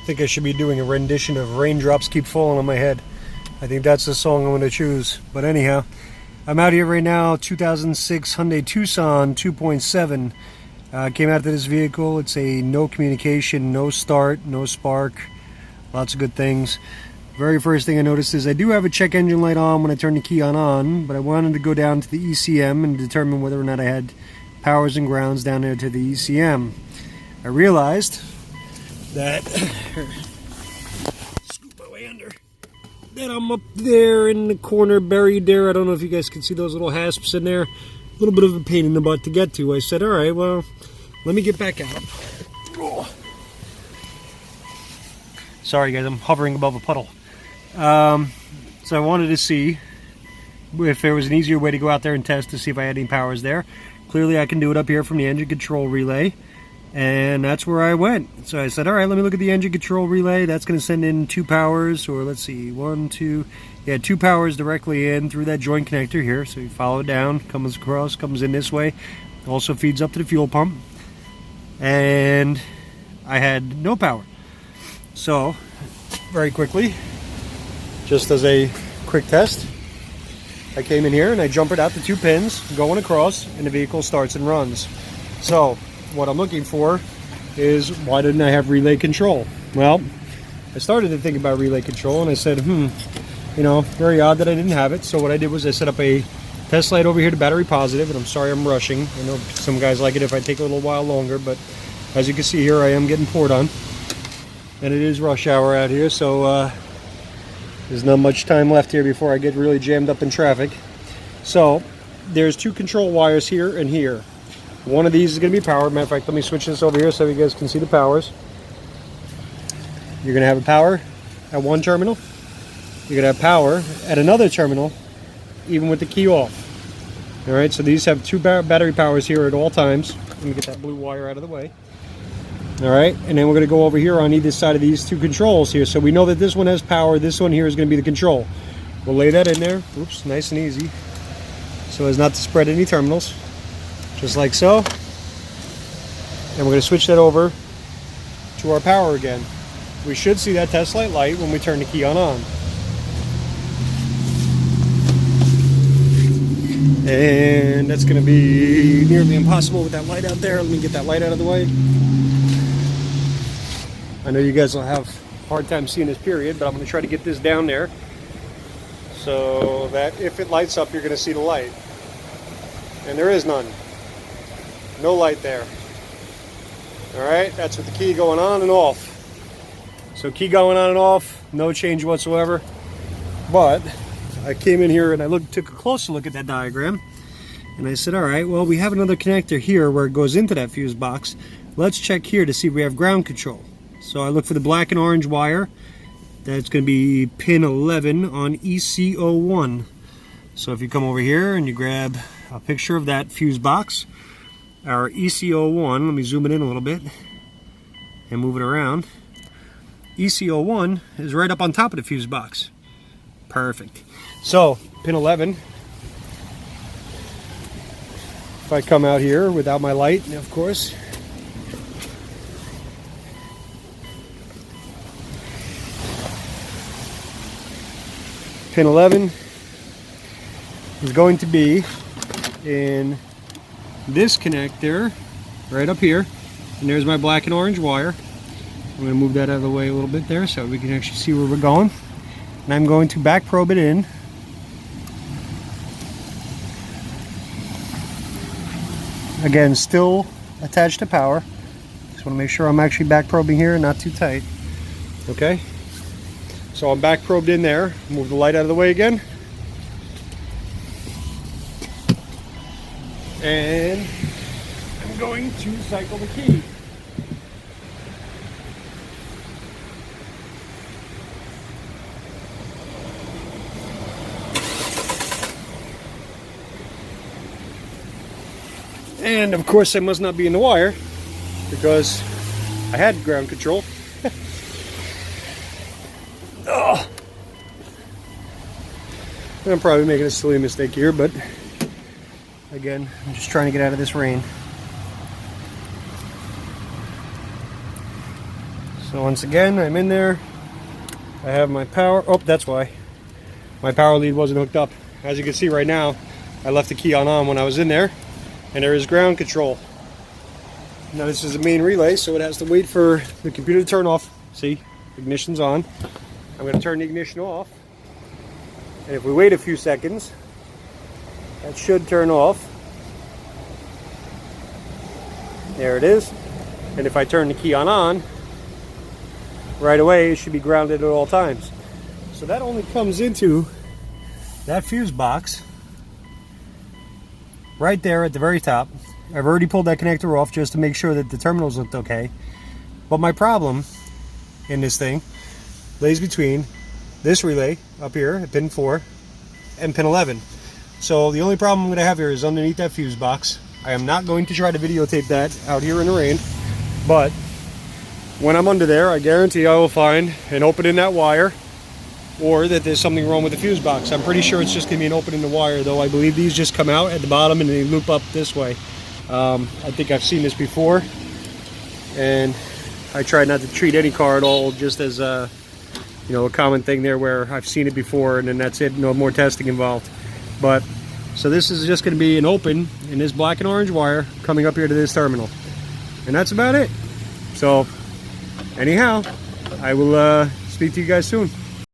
I think I should be doing a rendition of Raindrops Keep Falling on My Head. I think that's the song I'm going to choose. But anyhow, I'm out here right now, 2006 Hyundai Tucson 2.7. Came out to this vehicle. It's a no communication, no start, no spark. Lots of good things. Very first thing I noticed is I do have a check engine light on when I turn the key on, but I wanted to go down to the ECM and determine whether or not I had powers and grounds down there to the ECM. I realized that scoop my way under that I'm up there in the corner buried there. I don't know if you guys can see those little hasps in there. A little bit of a pain in the butt to get to. I said, all right, well, let me get back out. Oh. Sorry guys, I'm hovering above a puddle. So I wanted to see if there was an easier way to go out there and test to see if I had any powers there. Clearly I can do it up here from the engine control relay. And that's where I went. So I said, all right, let me look at the engine control relay. That's going to send in 2 powers, or let's see, 1, 2, yeah, 2 powers directly in through that joint connector here. So you follow it down, comes across, comes in this way. Also feeds up to the fuel pump. And I had no power. So, very quickly, just as a quick test, I came in here and I jumpered out the 2 pins, going across, and the vehicle starts and runs. So, what I'm looking for is, why didn't I have relay control? Well, I started to think about relay control and I said, you know, very odd that I didn't have it. So what I did was I set up a test light over here to battery positive, and I'm sorry I'm rushing. I know some guys like it if I take a little while longer, but as you can see here, I am getting poured on. And it is rush hour out here, so there's not much time left here before I get really jammed up in traffic. So there's 2 control wires here and here. One of these is going to be powered. Matter of fact, let me switch this over here so you guys can see the powers. You're going to have a power at one terminal. You're going to have power at another terminal, even with the key off. All right, so these have 2 battery powers here at all times. Let me get that blue wire out of the way. All right, and then we're going to go over here on either side of these 2 controls here. So we know that this one has power. This one here is going to be the control. We'll lay that in there. Oops, nice and easy, so as not to spread any terminals. Just like so. And we're going to switch that over to our power again. We should see that test light when we turn the key on. And that's going to be nearly impossible with that light out there. Let me get that light out of the way. I know you guys will have a hard time seeing this period, but I'm going to try to get this down there so that if it lights up, you're going to see the light. And there is none. No light there. Alright, that's with the key going on and off. So key going on and off, no change whatsoever. But I came in here and I took a closer look at that diagram. And I said, alright, well, we have another connector here where it goes into that fuse box. Let's check here to see if we have ground control. So I look for the black and orange wire. That's going to be pin 11 on ECO1. So if you come over here and you grab a picture of that fuse box, our ECO1, let me zoom it in a little bit and move it around. ECO1 is right up on top of the fuse box. Perfect. So, pin 11. If I come out here without my light, of course. Pin 11 is going to be in this connector right up here, and there's my black and orange wire. I'm going to move that out of the way a little bit there so we can actually see where we're going, and I'm going to back probe it in. Again, still attached to power. Just want to make sure I'm actually back probing here and not too tight. Okay, so I'm back probed in there. Move the light out of the way again, and I'm going to cycle the key. And of course I must not be in the wire because I had ground control. Oh. I'm probably making a silly mistake here, but again, I'm just trying to get out of this rain. So once again, I'm in there. I have my power. Oh, that's why my power lead wasn't hooked up. As you can see right now, I left the key on when I was in there, and there is ground control. Now this is the main relay, so it has to wait for the computer to turn off. See, ignition's on. I'm going to turn the ignition off, and if we wait a few seconds, that should turn off. There it is. And if I turn the key on, right away it should be grounded at all times. So that only comes into that fuse box right there at the very top. I've already pulled that connector off just to make sure that the terminals looked okay. But my problem in this thing lays between this relay up here at pin 4 and pin 11. So the only problem I'm going to have here is underneath that fuse box. I am not going to try to videotape that out here in the rain, but when I'm under there, I guarantee I will find an open in that wire, or that there's something wrong with the fuse box. I'm pretty sure it's just going to be an open in the wire, though I believe these just come out at the bottom and they loop up this way. I think I've seen this before, and I try not to treat any car at all just as a common thing there where I've seen it before and then that's it, no more testing involved. But so this is just going to be an open in this black and orange wire coming up here to this terminal, and that's about it. So anyhow, I will speak to you guys soon.